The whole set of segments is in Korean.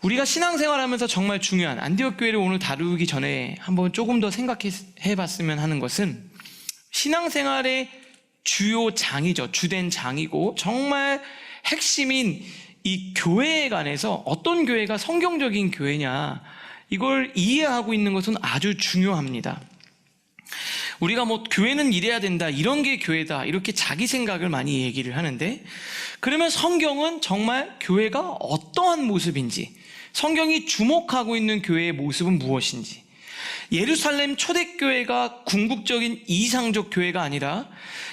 우리가 신앙생활하면서 정말 중요한 안디옥 교회를 오늘 다루기 전에 한번 조금 더 생각해 봤으면 하는 것은, 신앙생활의 주요 장이죠. 주된 장이고 정말 핵심인 이 교회에 관해서 어떤 교회가 성경적인 교회냐, 이걸 이해하고 있는 것은 아주 중요합니다. 우리가 교회는 이래야 된다, 이런 게 교회다, 이렇게 자기 생각을 많이 얘기를 하는데, 그러면 성경은 정말 교회가 어떠한 모습인지, 성경이 주목하고 있는 교회의 모습은 무엇인지, 예루살렘 초대교회가 궁극적인 이상적 교회가 아니라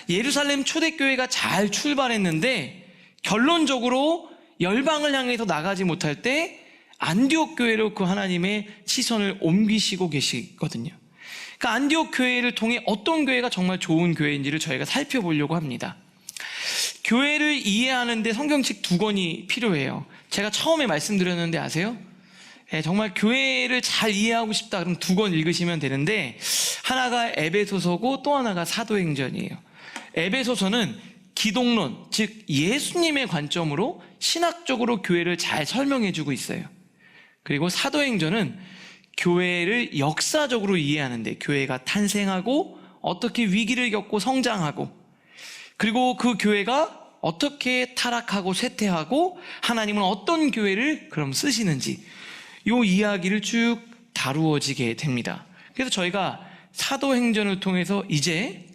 예루살렘 초대교회가 잘 출발했는데 결론적으로 열방을 향해서 나가지 못할 때 안디옥 교회로 그 하나님의 시선을 옮기시고 계시거든요. 그러니까 안디옥 교회를 통해 어떤 교회가 정말 좋은 교회인지를 저희가 살펴보려고 합니다. 교회를 이해하는데 성경책 2권이 필요해요. 제가 처음에 말씀드렸는데 아세요? 정말 교회를 잘 이해하고 싶다 그럼 2권 읽으시면 되는데, 하나가 에베소서고 또 하나가 사도행전이에요. 에베소서는 기독론, 즉 예수님의 관점으로 신학적으로 교회를 잘 설명해주고 있어요. 그리고 사도행전은 교회를 역사적으로 이해하는데, 교회가 탄생하고 어떻게 위기를 겪고 성장하고, 그리고 그 교회가 어떻게 타락하고 쇠퇴하고 하나님은 어떤 교회를 그럼 쓰시는지, 이 이야기를 쭉 다루어지게 됩니다. 그래서 저희가 사도행전을 통해서 이제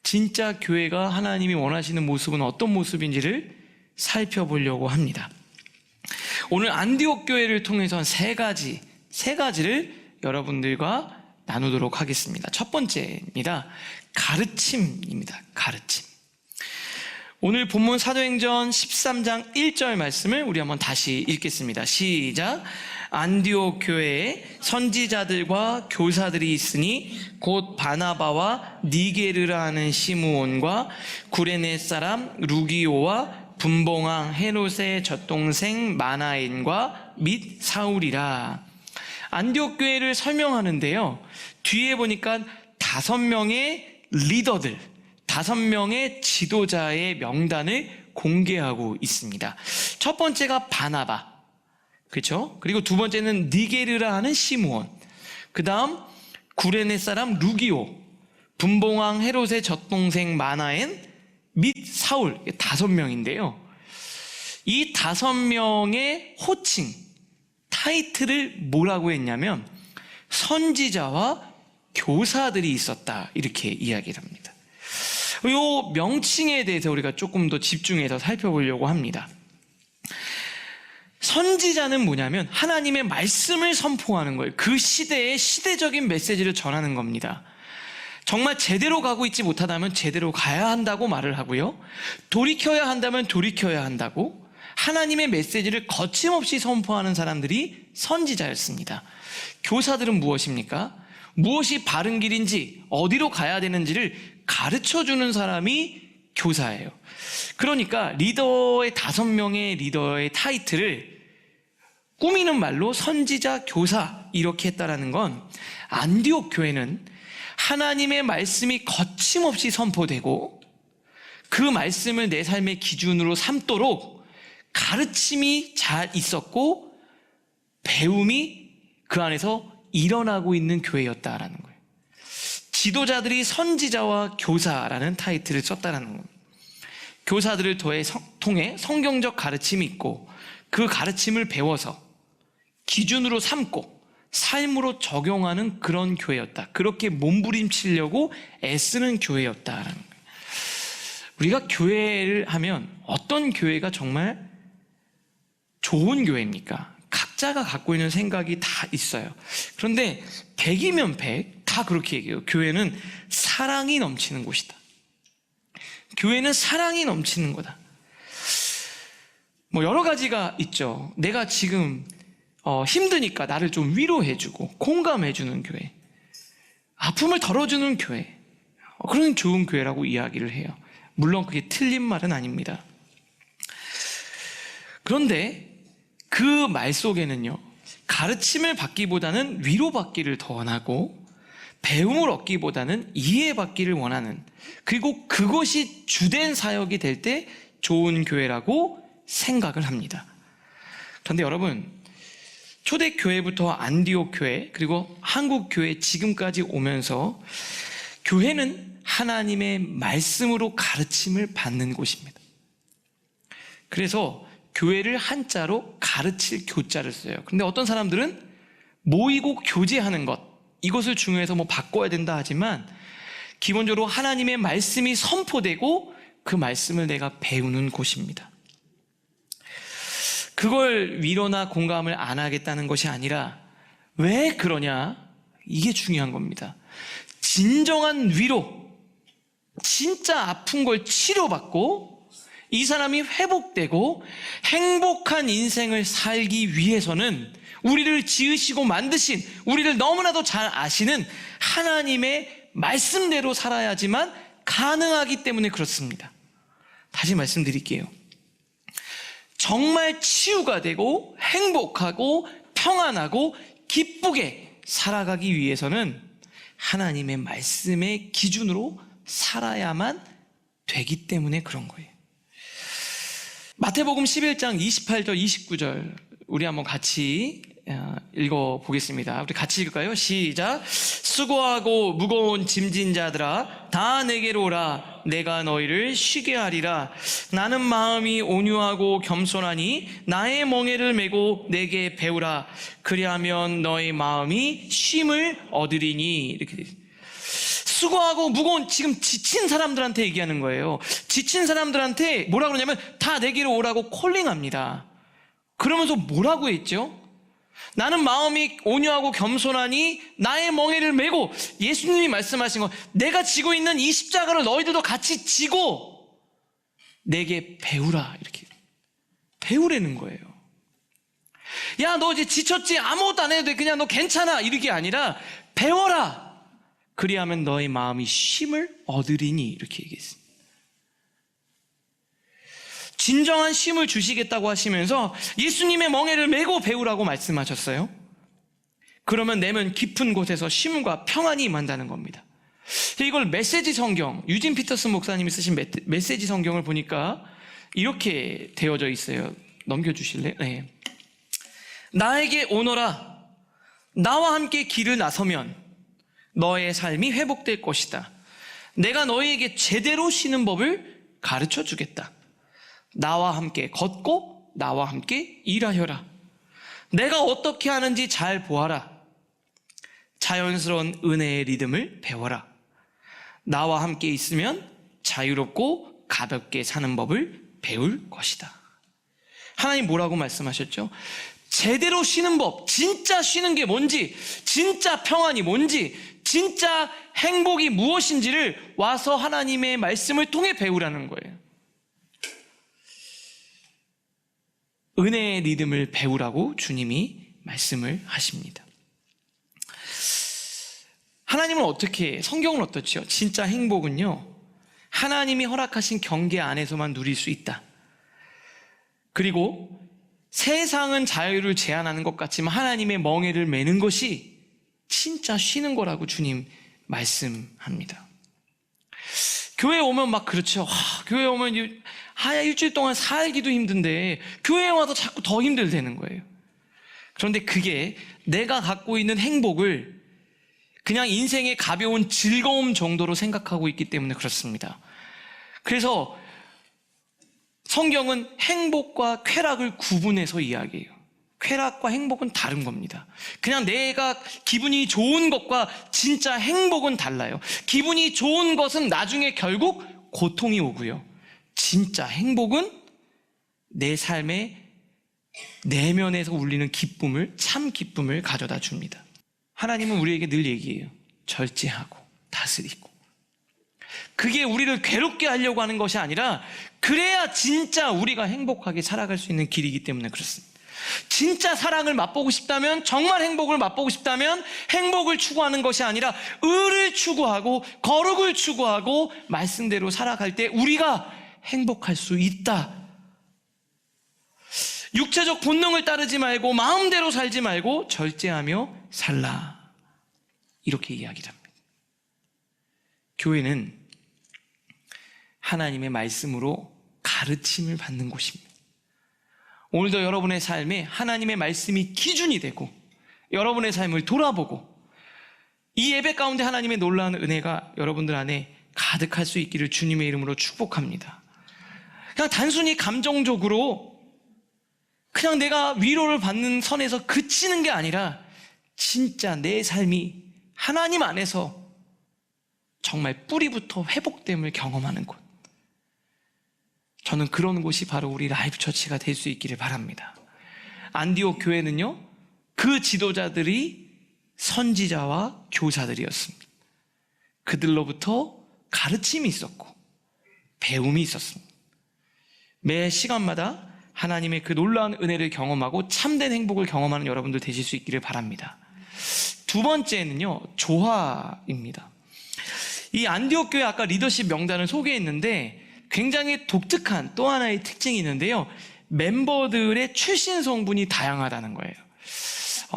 진짜 교회가 하나님이 원하시는 모습은 어떤 모습인지를 살펴보려고 합니다. 오늘 안디옥 교회를 통해서 세 가지를 여러분들과 나누도록 하겠습니다. 첫 번째입니다. 가르침입니다. 가르침. 오늘 본문 사도행전 13장 1절 말씀을 우리 한번 다시 읽겠습니다. 시작. 안디옥 교회에 선지자들과 교사들이 있으니 곧 바나바와 니게르라 하는 시므온과 구레네 사람 루기오와 분봉왕 헤롯의 젖동생 마나엔과 및 사울이라. 안디옥 교회를 설명하는데요, 뒤에 보니까 5명의 리더들, 5명의 지도자의 명단을 공개하고 있습니다. 첫 번째가 바나바, 그렇죠? 그리고 두 번째는 니게르라 하는 시므온, 그 다음 구레네 사람 루기오, 분봉왕 헤롯의 젖동생 마나엔 및 사울, 5명인데요 이 5명의 호칭, 타이틀을 뭐라고 했냐면 선지자와 교사들이 있었다, 이렇게 이야기를 합니다. 이 명칭에 대해서 우리가 조금 더 집중해서 살펴보려고 합니다. 선지자는 뭐냐면 하나님의 말씀을 선포하는 거예요. 그 시대의 시대적인 메시지를 전하는 겁니다. 정말 제대로 가고 있지 못하다면 제대로 가야 한다고 말을 하고요, 돌이켜야 한다면 돌이켜야 한다고, 하나님의 메시지를 거침없이 선포하는 사람들이 선지자였습니다. 교사들은 무엇입니까? 무엇이 바른 길인지, 어디로 가야 되는지를 가르쳐주는 사람이 교사예요. 그러니까 리더의 5명의 리더의 타이틀을 꾸미는 말로 선지자, 교사 이렇게 했다라는 건, 안디옥 교회는 하나님의 말씀이 거침없이 선포되고 그 말씀을 내 삶의 기준으로 삼도록 가르침이 잘 있었고 배움이 그 안에서 일어나고 있는 교회였다라는 거예요. 지도자들이 선지자와 교사라는 타이틀을 썼다라는 겁니다. 교사들을 통해 성경적 가르침이 있고 그 가르침을 배워서 기준으로 삼고 삶으로 적용하는 그런 교회였다. 그렇게 몸부림치려고 애쓰는 교회였다라는 거예요. 우리가 교회를 하면 어떤 교회가 정말 좋은 교회입니까? 각자가 갖고 있는 생각이 다 있어요. 그런데 100이면 100 다 그렇게 얘기해요. 교회는 사랑이 넘치는 곳이다. 교회는 사랑이 넘치는 거다. 여러 가지가 있죠. 내가 지금 힘드니까 나를 좀 위로해주고 공감해주는 교회, 아픔을 덜어주는 교회, 그런 좋은 교회라고 이야기를 해요. 물론 그게 틀린 말은 아닙니다. 그런데 그 말 속에는요, 가르침을 받기보다는 위로받기를 더 원하고 배움을 얻기보다는 이해받기를 원하는, 그리고 그것이 주된 사역이 될 때 좋은 교회라고 생각을 합니다. 그런데 여러분, 초대교회부터 안디옥 교회 그리고 한국 교회 지금까지 오면서 교회는 하나님의 말씀으로 가르침을 받는 곳입니다. 그래서 교회를 한자로 가르칠 교자를 써요. 그런데 어떤 사람들은 모이고 교제하는 것, 이것을 중요해서 바꿔야 된다 하지만 기본적으로 하나님의 말씀이 선포되고 그 말씀을 내가 배우는 곳입니다. 그걸 위로나 공감을 안 하겠다는 것이 아니라 왜 그러냐? 이게 중요한 겁니다. 진정한 위로, 진짜 아픈 걸 치료받고 이 사람이 회복되고 행복한 인생을 살기 위해서는 우리를 지으시고 만드신, 우리를 너무나도 잘 아시는 하나님의 말씀대로 살아야지만 가능하기 때문에 그렇습니다. 다시 말씀드릴게요. 정말 치유가 되고 행복하고 평안하고 기쁘게 살아가기 위해서는 하나님의 말씀의 기준으로 살아야만 되기 때문에 그런 거예요. 마태복음 11장 28절 29절 우리 한번 같이 읽어보겠습니다. 우리 같이 읽을까요? 시작. 수고하고 무거운 짐진 자들아 다 내게로 오라. 내가 너희를 쉬게 하리라. 나는 마음이 온유하고 겸손하니 나의 멍에를 메고 내게 배우라. 그리하면 너의 마음이 쉼을 얻으리니. 이렇게 되어 있습니다. 수고하고 무거운, 지금 지친 사람들한테 얘기하는 거예요. 지친 사람들한테 뭐라 그러냐면 다 내게로 오라고 콜링합니다. 그러면서 뭐라고 했죠? 나는 마음이 온유하고 겸손하니 나의 멍에를 메고, 예수님이 말씀하신 거, 내가 지고 있는 이 십자가를 너희들도 같이 지고 내게 배우라. 이렇게 배우라는 거예요. 야, 너 이제 지쳤지? 아무것도 안 해도 돼. 그냥 너 괜찮아. 이렇게 아니라 배워라. 그리하면 너의 마음이 쉼을 얻으리니. 이렇게 얘기했습니다. 진정한 쉼을 주시겠다고 하시면서 예수님의 멍에를 메고 배우라고 말씀하셨어요. 그러면 내면 깊은 곳에서 쉼과 평안이 임한다는 겁니다. 이걸 메시지 성경, 유진 피터슨 목사님이 쓰신 메시지 성경을 보니까 이렇게 되어져 있어요. 넘겨주실래요? 네. 나에게 오너라. 나와 함께 길을 나서면 너의 삶이 회복될 것이다. 내가 너희에게 제대로 쉬는 법을 가르쳐 주겠다. 나와 함께 걷고 나와 함께 일하여라. 내가 어떻게 하는지 잘 보아라. 자연스러운 은혜의 리듬을 배워라. 나와 함께 있으면 자유롭고 가볍게 사는 법을 배울 것이다. 하나님 뭐라고 말씀하셨죠? 제대로 쉬는 법, 진짜 쉬는 게 뭔지, 진짜 평안이 뭔지, 진짜 행복이 무엇인지를 와서 하나님의 말씀을 통해 배우라는 거예요. 은혜의 리듬을 배우라고 주님이 말씀을 하십니다. 하나님은 어떻게, 성경은 어떻죠? 진짜 행복은요, 하나님이 허락하신 경계 안에서만 누릴 수 있다. 그리고 세상은 자유를 제한하는 것 같지만 하나님의 멍에를 메는 것이 진짜 쉬는 거라고 주님 말씀합니다. 교회에 오면 막 그렇죠. 교회에 오면 일주일 동안 살기도 힘든데 교회에 와서 자꾸 더 힘들다는 거예요. 그런데 그게 내가 갖고 있는 행복을 그냥 인생의 가벼운 즐거움 정도로 생각하고 있기 때문에 그렇습니다. 그래서 성경은 행복과 쾌락을 구분해서 이야기해요. 쾌락과 행복은 다른 겁니다. 그냥 내가 기분이 좋은 것과 진짜 행복은 달라요. 기분이 좋은 것은 나중에 결국 고통이 오고요. 진짜 행복은 내 삶의 내면에서 울리는 기쁨을, 참 기쁨을 가져다 줍니다. 하나님은 우리에게 늘 얘기해요. 절제하고 다스리고. 그게 우리를 괴롭게 하려고 하는 것이 아니라 그래야 진짜 우리가 행복하게 살아갈 수 있는 길이기 때문에 그렇습니다. 진짜 사랑을 맛보고 싶다면, 정말 행복을 맛보고 싶다면 행복을 추구하는 것이 아니라 의를 추구하고 거룩을 추구하고 말씀대로 살아갈 때 우리가 행복할 수 있다. 육체적 본능을 따르지 말고 마음대로 살지 말고 절제하며 살라. 이렇게 이야기를 합니다. 교회는 하나님의 말씀으로 가르침을 받는 곳입니다. 오늘도 여러분의 삶에 하나님의 말씀이 기준이 되고 여러분의 삶을 돌아보고 이 예배 가운데 하나님의 놀라운 은혜가 여러분들 안에 가득할 수 있기를 주님의 이름으로 축복합니다. 그냥 단순히 감정적으로 그냥 내가 위로를 받는 선에서 그치는 게 아니라 진짜 내 삶이 하나님 안에서 정말 뿌리부터 회복됨을 경험하는 곳, 저는 그런 곳이 바로 우리 라이프 처치가 될 수 있기를 바랍니다. 안디옥 교회는요, 그 지도자들이 선지자와 교사들이었습니다. 그들로부터 가르침이 있었고 배움이 있었습니다. 매 시간마다 하나님의 그 놀라운 은혜를 경험하고 참된 행복을 경험하는 여러분들 되실 수 있기를 바랍니다. 두 번째는요, 조화입니다. 이 안디옥 교회 아까 리더십 명단을 소개했는데 굉장히 독특한 또 하나의 특징이 있는데요, 멤버들의 출신 성분이 다양하다는 거예요.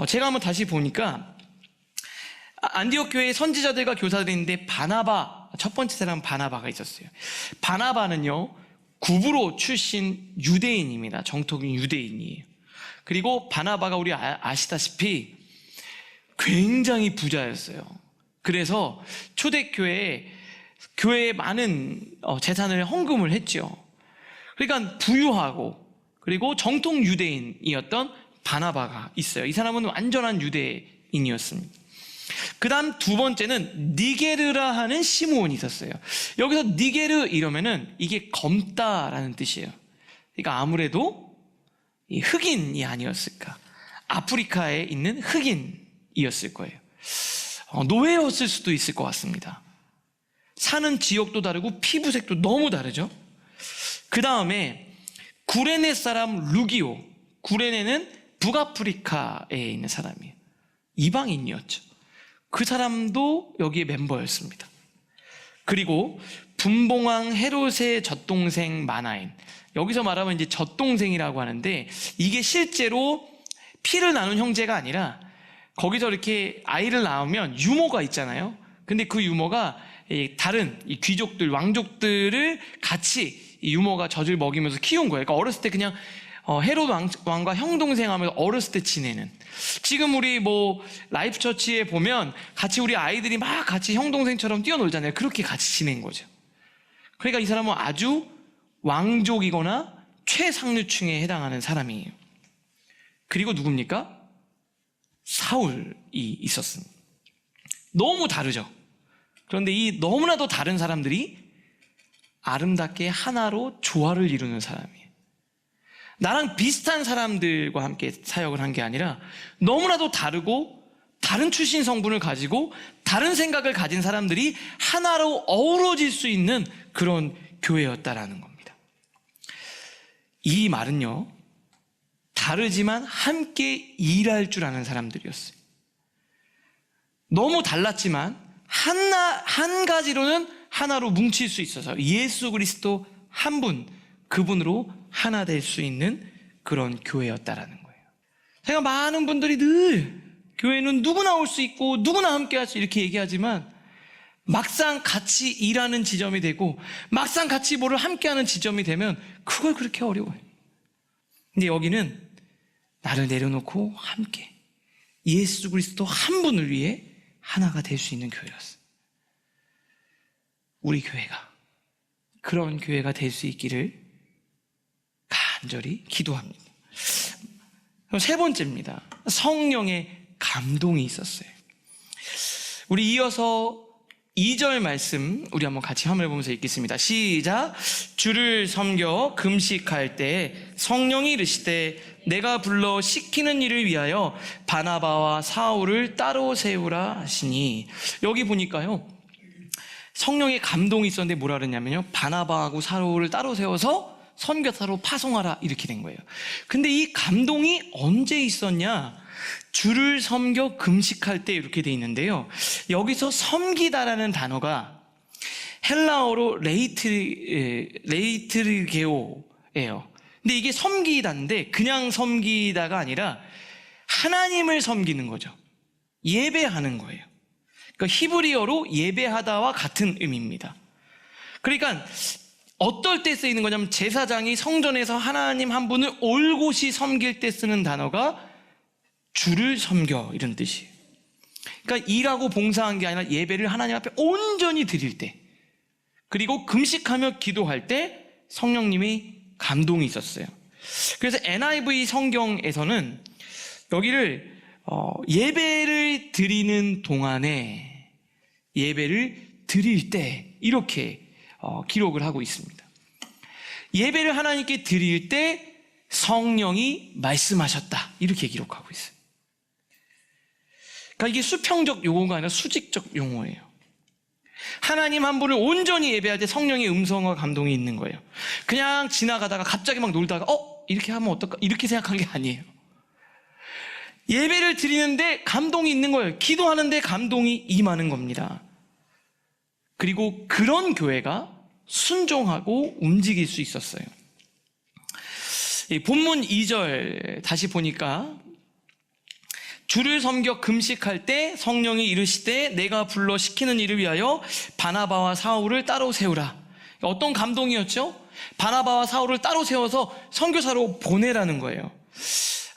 제가 한번 다시 보니까 안디옥 교회의 선지자들과 교사들이 있는데 바나바, 첫 번째 사람 바나바가 있었어요. 바나바는요, 구브로 출신 유대인입니다. 정통인 유대인이에요. 그리고 바나바가 우리 아시다시피 굉장히 부자였어요. 그래서 초대교회에 많은 재산을 헌금을 했죠. 그러니까 부유하고 그리고 정통 유대인이었던 바나바가 있어요. 이 사람은 완전한 유대인이었습니다. 그 다음 두 번째는 니게르라 하는 시므온이 있었어요. 여기서 니게르 이러면은 이게 검다라는 뜻이에요. 그러니까 아무래도 이 흑인이 아니었을까, 아프리카에 있는 흑인이었을 거예요. 노예였을 수도 있을 것 같습니다. 사는 지역도 다르고 피부색도 너무 다르죠. 그 다음에 구레네 사람 루기오, 구레네는 북아프리카에 있는 사람이에요. 이방인이었죠. 그 사람도 여기에 멤버였습니다. 그리고 분봉왕 헤롯의 젖동생 마나인, 여기서 말하면 이제 젖동생이라고 하는데 이게 실제로 피를 나눈 형제가 아니라 거기서 이렇게 아이를 낳으면 유모가 있잖아요. 근데 그 유모가 다른 이 귀족들, 왕족들을 같이 이 유모가 젖을 먹이면서 키운 거예요. 그러니까 어렸을 때 그냥 헤롯 왕과 형동생 하면서 어렸을 때 지내는, 지금 우리 뭐 라이프 처치에 보면 같이 우리 아이들이 막 같이 형동생처럼 뛰어놀잖아요. 그렇게 같이 지낸 거죠. 그러니까 이 사람은 아주 왕족이거나 최상류층에 해당하는 사람이에요. 그리고 누굽니까? 사울이 있었습니다. 너무 다르죠. 그런데 이 너무나도 다른 사람들이 아름답게 하나로 조화를 이루는 사람이에요. 나랑 비슷한 사람들과 함께 사역을 한 게 아니라 너무나도 다르고 다른 출신 성분을 가지고 다른 생각을 가진 사람들이 하나로 어우러질 수 있는 그런 교회였다라는 겁니다. 이 말은요, 다르지만 함께 일할 줄 아는 사람들이었어요. 너무 달랐지만 한 가지로는 하나로 뭉칠 수 있어서 예수 그리스도 한 분, 그분으로 하나 될 수 있는 그런 교회였다라는 거예요. 제가 많은 분들이 늘 교회는 누구나 올 수 있고 누구나 함께 할 수 이렇게 얘기하지만 막상 같이 일하는 지점이 되고 막상 같이 뭐를 함께 하는 지점이 되면 그걸 그렇게 어려워요. 근데 여기는 나를 내려놓고 함께 예수 그리스도 한 분을 위해 하나가 될 수 있는 교회였어요. 우리 교회가 그런 교회가 될 수 있기를 간절히 기도합니다. 세 번째입니다. 성령의 감동이 있었어요. 우리 이어서 2절 말씀 우리 한번 같이 화면을 보면서 읽겠습니다. 시작. 주를 섬겨 금식할 때 성령이 이르시되 내가 불러 시키는 일을 위하여 바나바와 사울을 따로 세우라 하시니, 여기 보니까요 성령의 감동이 있었는데 뭐라 그랬냐면요, 바나바하고 사울을 따로 세워서 선교사로 파송하라 이렇게 된 거예요. 근데 이 감동이 언제 있었냐, 주를 섬겨 금식할 때 이렇게 돼 있는데요, 여기서 섬기다라는 단어가 헬라어로 레이트르게오예요. 근데 이게 섬기다인데 그냥 섬기다가 아니라 하나님을 섬기는 거죠. 예배하는 거예요. 그러니까 히브리어로 예배하다와 같은 의미입니다. 그러니까 어떨 때 쓰이는 거냐면 제사장이 성전에서 하나님 한 분을 올곧이 섬길 때 쓰는 단어가 주를 섬겨, 이런 뜻이에요. 그러니까 일하고 봉사한 게 아니라 예배를 하나님 앞에 온전히 드릴 때, 그리고 금식하며 기도할 때 성령님의 감동이 있었어요. 그래서 NIV 성경에서는 여기를 예배를 드리는 동안에, 예배를 드릴 때, 이렇게 기록을 하고 있습니다. 예배를 하나님께 드릴 때 성령이 말씀하셨다, 이렇게 기록하고 있어요. 그러니까 이게 수평적 용어가 아니라 수직적 용어예요. 하나님 한 분을 온전히 예배할 때 성령의 음성과 감동이 있는 거예요. 그냥 지나가다가 갑자기 막 놀다가 이렇게 하면 어떨까, 이렇게 생각한 게 아니에요. 예배를 드리는데 감동이 있는 거예요. 기도하는데 감동이 임하는 겁니다. 그리고 그런 교회가 순종하고 움직일 수 있었어요. 본문 2절 다시 보니까, 주를 섬겨 금식할 때 성령이 이르시되 내가 불러 시키는 일을 위하여 바나바와 사울을 따로 세우라. 어떤 감동이었죠? 바나바와 사울을 따로 세워서 선교사로 보내라는 거예요.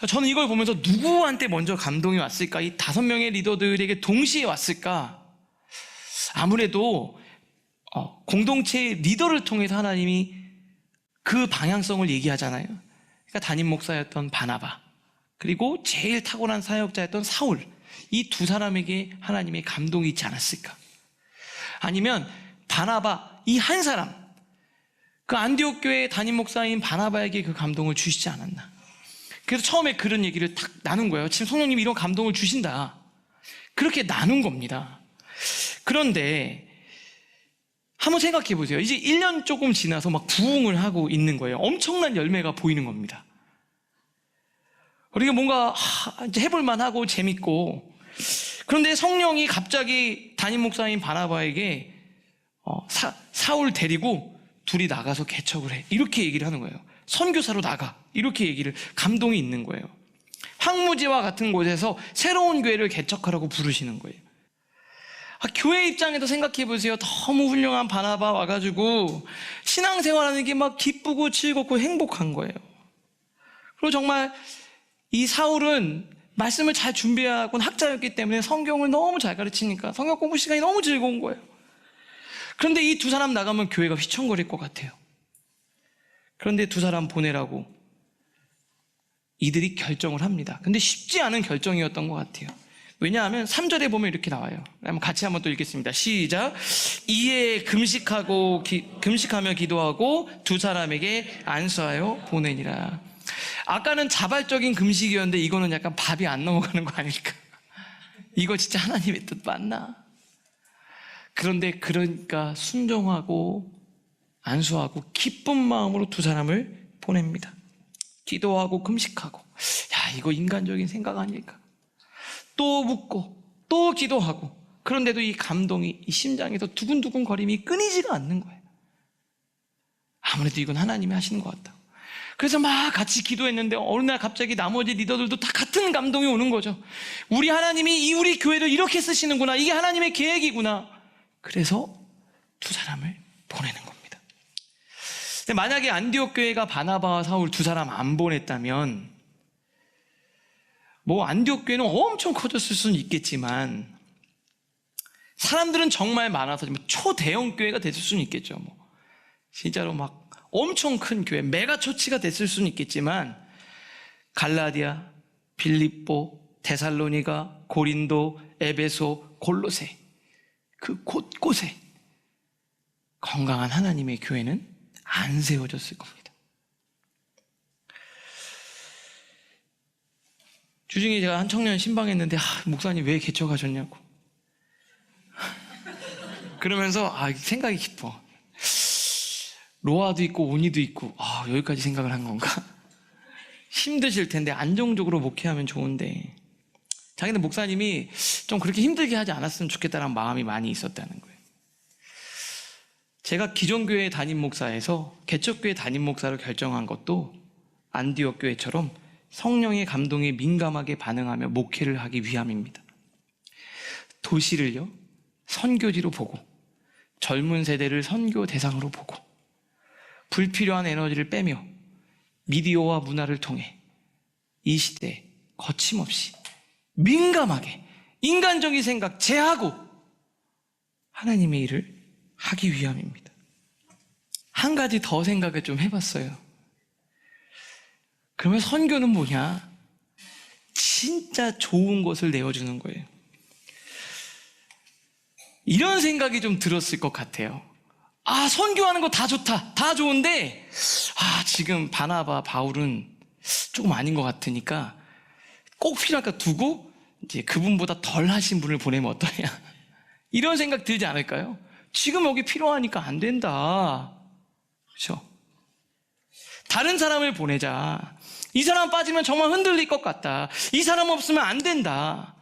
저는 이걸 보면서 누구한테 먼저 감동이 왔을까? 이 5명의 리더들에게 동시에 왔을까? 아무래도 공동체의 리더를 통해서 하나님이 그 방향성을 얘기하잖아요. 그러니까 담임 목사였던 바나바, 그리고 제일 탁월한 사역자였던 사울, 이 두 사람에게 하나님의 감동이 있지 않았을까? 아니면 바나바, 이 한 사람, 그 안디옥 교회의 담임 목사인 바나바에게 그 감동을 주시지 않았나? 그래서 처음에 그런 얘기를 탁 나눈 거예요. 지금 성령님이 이런 감동을 주신다, 그렇게 나눈 겁니다. 그런데 한번 생각해 보세요. 이제 1년 조금 지나서 막 부흥을 하고 있는 거예요. 엄청난 열매가 보이는 겁니다. 우리가 뭔가 이제 해볼만 하고 재밌고, 그런데 성령이 갑자기 담임 목사인 바나바에게 사울 데리고 둘이 나가서 개척을 해, 이렇게 얘기를 하는 거예요. 선교사로 나가, 이렇게 얘기를, 감동이 있는 거예요. 황무지와 같은 곳에서 새로운 교회를 개척하라고 부르시는 거예요. 교회 입장에서 생각해 보세요. 너무 훌륭한 바나바 와가지고 신앙생활하는 게 막 기쁘고 즐겁고 행복한 거예요. 그리고 정말 이 사울은 말씀을 잘 준비하고 학자였기 때문에 성경을 너무 잘 가르치니까 성경 공부 시간이 너무 즐거운 거예요. 그런데 이 두 사람 나가면 교회가 휘청거릴 것 같아요. 그런데 두 사람 보내라고 이들이 결정을 합니다. 근데 쉽지 않은 결정이었던 것 같아요. 왜냐하면 3절에 보면 이렇게 나와요. 같이 한번 또 읽겠습니다. 시작. 이에 금식하며 기도하고 두 사람에게 안수하여 보내니라. 아까는 자발적인 금식이었는데 이거는 약간 밥이 안 넘어가는 거 아닐까? 이거 진짜 하나님의 뜻 맞나? 그런데 그러니까 순종하고 안수하고 기쁜 마음으로 두 사람을 보냅니다. 기도하고 금식하고, 이거 인간적인 생각 아닐까? 또 묻고 또 기도하고, 그런데도 이 감동이 이 심장에서 두근두근 거림이 끊이지가 않는 거예요. 아무래도 이건 하나님이 하시는 것 같다. 그래서 막 같이 기도했는데 어느 날 갑자기 나머지 리더들도 다 같은 감동이 오는 거죠. 우리 하나님이 우리 교회를 이렇게 쓰시는구나, 이게 하나님의 계획이구나. 그래서 두 사람을 보내는 겁니다. 근데 만약에 안디옥 교회가 바나바와 사울 두 사람 안 보냈다면 안디옥 교회는 엄청 커졌을 수는 있겠지만, 사람들은 정말 많아서 초대형 교회가 됐을 수는 있겠죠. 진짜로 막 엄청 큰 교회, 메가처치가 됐을 수는 있겠지만, 갈라디아, 빌립보, 데살로니가, 고린도, 에베소, 골로새, 그 곳곳에 건강한 하나님의 교회는 안 세워졌을 겁니다. 주중에 제가 한 청년 신방했는데, 목사님 왜 개척하셨냐고 그러면서 생각이 깊어. 로아도 있고 오니도 있고, 여기까지 생각을 한 건가? 힘드실 텐데 안정적으로 목회하면 좋은데, 자기는 목사님이 좀 그렇게 힘들게 하지 않았으면 좋겠다는 마음이 많이 있었다는 거예요. 제가 기존 교회 담임 목사에서 개척교회 담임 목사로 결정한 것도 안디옥 교회처럼 성령의 감동에 민감하게 반응하며 목회를 하기 위함입니다. 도시를요, 선교지로 보고 젊은 세대를 선교 대상으로 보고 불필요한 에너지를 빼며 미디어와 문화를 통해 이 시대에 거침없이 민감하게 인간적인 생각 제하고 하나님의 일을 하기 위함입니다. 한 가지 더 생각을 좀 해봤어요. 그러면 선교는 뭐냐? 진짜 좋은 것을 내어주는 거예요. 이런 생각이 좀 들었을 것 같아요. 선교하는 거 다 좋다, 다 좋은데 지금 바나바, 바울은 조금 아닌 것 같으니까 꼭 필요할까 두고 이제 그분보다 덜 하신 분을 보내면 어떠냐, 이런 생각 들지 않을까요? 지금 여기 필요하니까 안 된다, 그렇죠? 다른 사람을 보내자. 이 사람 빠지면 정말 흔들릴 것 같다. 이 사람 없으면 안 된다.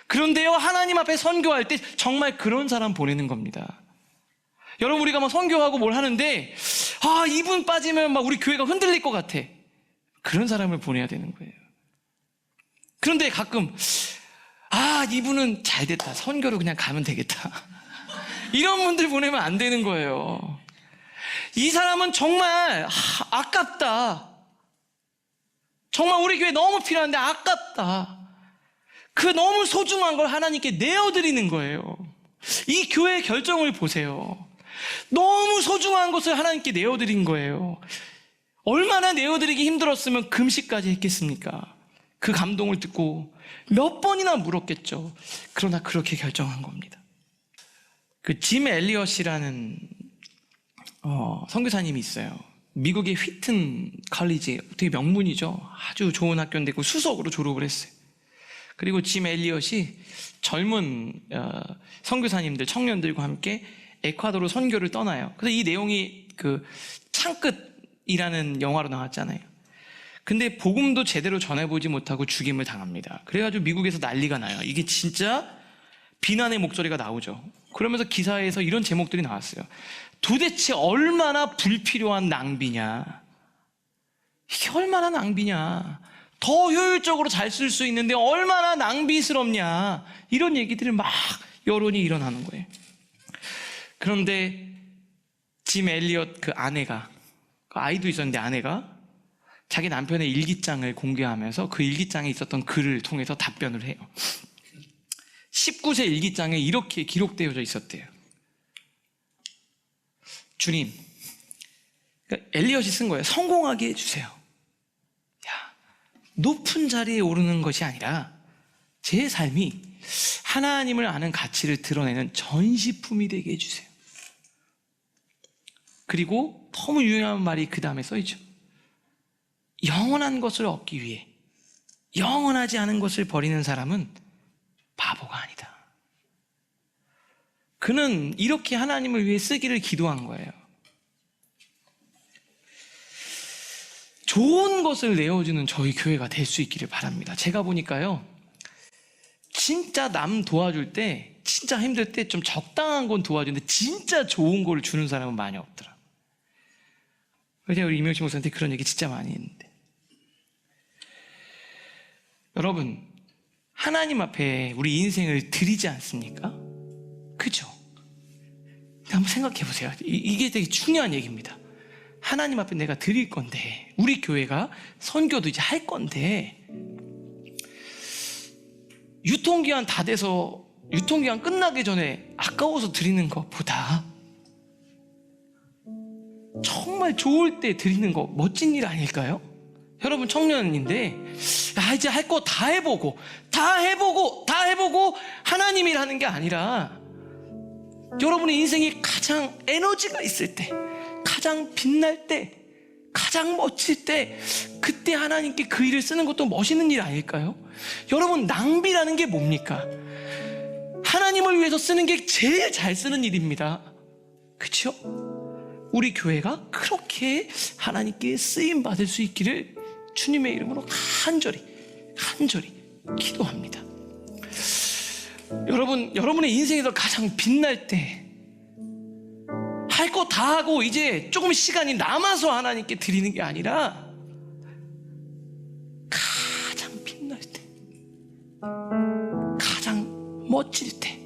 그런데요, 하나님 앞에 선교할 때 정말 그런 사람 보내는 겁니다. 여러분, 우리가 막 선교하고 뭘 하는데 이분 빠지면 막 우리 교회가 흔들릴 것 같아. 그런 사람을 보내야 되는 거예요. 그런데 가끔 이분은 잘 됐다, 선교로 그냥 가면 되겠다, 이런 분들 보내면 안 되는 거예요. 이 사람은 정말 아깝다, 정말 우리 교회 너무 필요한데 아깝다, 그 너무 소중한 걸 하나님께 내어드리는 거예요. 이 교회의 결정을 보세요. 너무 소중한 것을 하나님께 내어드린 거예요. 얼마나 내어드리기 힘들었으면 금식까지 했겠습니까? 그 감동을 듣고 몇 번이나 물었겠죠. 그러나 그렇게 결정한 겁니다. 그 짐 엘리엇이라는 선교사님이 있어요. 미국의 휘튼 칼리지, 되게 명문이죠. 아주 좋은 학교인데 그 수석으로 졸업을 했어요. 그리고 짐 엘리엇이 젊은 선교사님들, 청년들과 함께 에콰도르 선교를 떠나요. 그래서 이 내용이 그 창끝이라는 영화로 나왔잖아요. 근데 복음도 제대로 전해보지 못하고 죽임을 당합니다. 그래가지고 미국에서 난리가 나요. 이게 진짜 비난의 목소리가 나오죠. 그러면서 기사에서 이런 제목들이 나왔어요. 도대체 얼마나 불필요한 낭비냐, 이게 얼마나 낭비냐, 더 효율적으로 잘 쓸 수 있는데 얼마나 낭비스럽냐, 이런 얘기들을 막 여론이 일어나는 거예요. 그런데 짐 엘리엇 그 아내가, 그 아이도 있었는데 아내가 자기 남편의 일기장을 공개하면서 그 일기장에 있었던 글을 통해서 답변을 해요. 19세 일기장에 이렇게 기록되어져 있었대요. 주님, 그러니까 엘리엇이 쓴 거예요. 성공하게 해주세요. 높은 자리에 오르는 것이 아니라 제 삶이 하나님을 아는 가치를 드러내는 전시품이 되게 해주세요. 그리고 너무 유용한 말이 그 다음에 써있죠. 영원한 것을 얻기 위해 영원하지 않은 것을 버리는 사람은 바보가 아니다. 그는 이렇게 하나님을 위해 쓰기를 기도한 거예요. 좋은 것을 내어주는 저희 교회가 될 수 있기를 바랍니다. 제가 보니까요, 진짜 남 도와줄 때, 진짜 힘들 때 좀 적당한 건 도와주는데 진짜 좋은 걸 주는 사람은 많이 없더라. 제가 우리 이명식 목사한테 그런 얘기 진짜 많이 했는데, 여러분, 하나님 앞에 우리 인생을 드리지 않습니까? 그죠? 한번 생각해 보세요. 이게 되게 중요한 얘기입니다. 하나님 앞에 내가 드릴 건데, 우리 교회가 선교도 이제 할 건데, 유통기한 다 돼서 유통기한 끝나기 전에 아까워서 드리는 것보다 정말 좋을 때 드리는 거 멋진 일 아닐까요? 여러분, 청년인데 이제 할 거 다 해보고 하나님 일 하는 게 아니라, 여러분의 인생이 가장 에너지가 있을 때, 가장 빛날 때, 가장 멋질 때, 그때 하나님께 그 일을 쓰는 것도 멋있는 일 아닐까요? 여러분, 낭비라는 게 뭡니까? 하나님을 위해서 쓰는 게 제일 잘 쓰는 일입니다. 그렇죠? 우리 교회가 그렇게 하나님께 쓰임 받을 수 있기를 주님의 이름으로 간절히 기도합니다. 여러분의 인생에서 가장 빛날 때, 할 거 다 하고 이제 조금 시간이 남아서 하나님께 드리는 게 아니라, 가장 빛날 때, 가장 멋질 때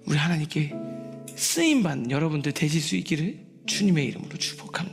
우리 하나님께 쓰임받는 여러분들 되실 수 있기를 주님의 이름으로 축복합니다.